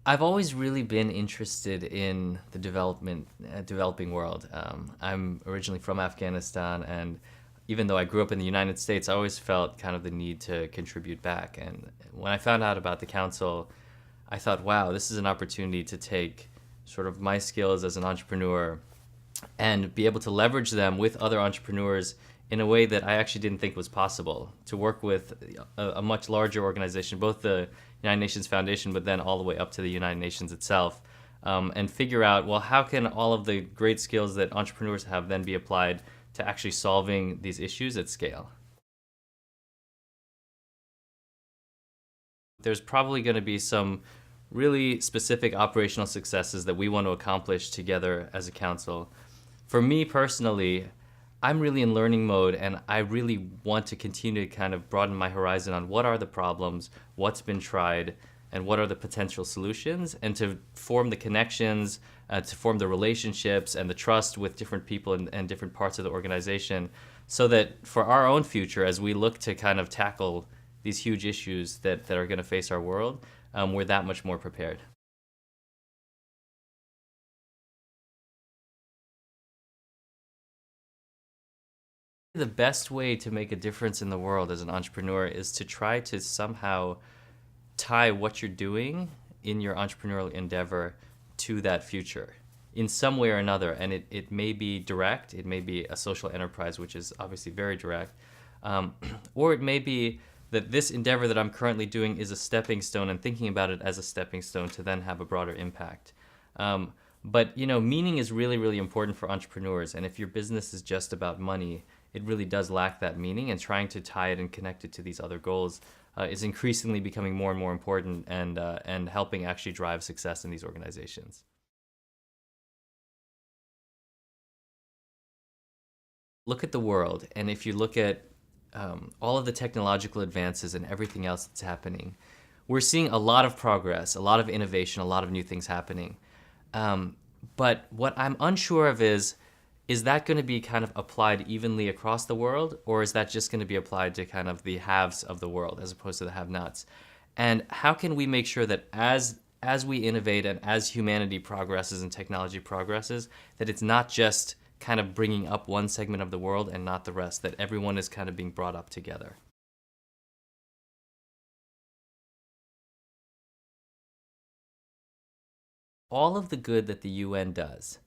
I've always really been interested in the developing world. I'm originally from Afghanistan, and even though I grew up in the United States, I always felt kind of the need to contribute back. And when I found out about the council, I thought, wow, this is an opportunity to take sort of my skills as an entrepreneur and be able to leverage them with other entrepreneurs in a way that I actually didn't think was possible. To work with a much larger organization, both the United Nations Foundation, but then all the way up to the United Nations itself, and figure out, well, how can all of the great skills that entrepreneurs have then be applied to actually solving these issues at scale? There's probably going to be some really specific operational successes that we want to accomplish together as a council. For me personally, I'm really in learning mode, and I really want to continue to kind of broaden my horizon on what are the problems, what's been tried, and what are the potential solutions, and to form the connections, to form the relationships and the trust with different people and different parts of the organization, so that for our own future, as we look to kind of tackle these huge issues that are going to face our world, we're that much more prepared. The best way to make a difference in the world as an entrepreneur is to try to somehow tie what you're doing in your entrepreneurial endeavor to that future in some way or another. And it may be direct, it may be a social enterprise, which is obviously very direct, um, or it may be that this endeavor that I'm currently doing is a stepping stone and thinking about it as a stepping stone to then have a broader impact. But meaning is really, really important for entrepreneurs. And if your business is just about money, it really does lack that meaning. And trying to tie it and connect it to these other goals is increasingly becoming more and more important, and helping actually drive success in these organizations. Look at the world, and if you look at all of the technological advances and everything else that's happening, we're seeing a lot of progress, a lot of innovation, a lot of new things happening. Um, but what I'm unsure of is that going to be kind of applied evenly across the world, or is that just going to be applied to kind of the haves of the world as opposed to the have-nots? And how can we make sure that as we innovate and as humanity progresses and technology progresses, that it's not just kind of bringing up one segment of the world and not the rest, that everyone is kind of being brought up together? All of the good that the UN does,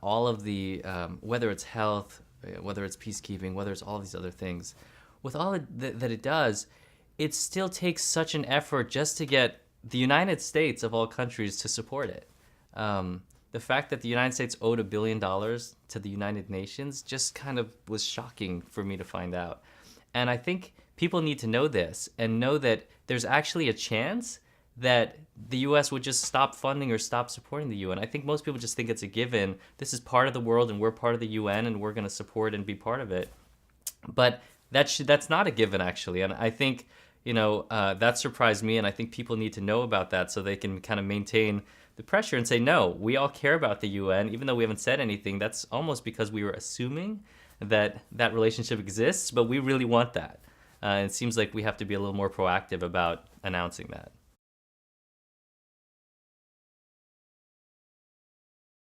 all of the, whether it's health, whether it's peacekeeping, whether it's all these other things, with all that it does, it still takes such an effort just to get the United States of all countries to support it. The fact that the United States owed $1 billion to the United Nations just kind of was shocking for me to find out. And I think people need to know this and know that there's actually a chance that the US would just stop funding or stop supporting the UN. I think most people just think it's a given. This is part of the world and we're part of the UN and we're going to support and be part of it. But that's not a given, actually. And I think, that surprised me. And I think people need to know about that so they can kind of maintain the pressure and say, no, we all care about the UN. Even though we haven't said anything, that's almost because we were assuming that that relationship exists, but we really want that. It seems like we have to be a little more proactive about announcing that.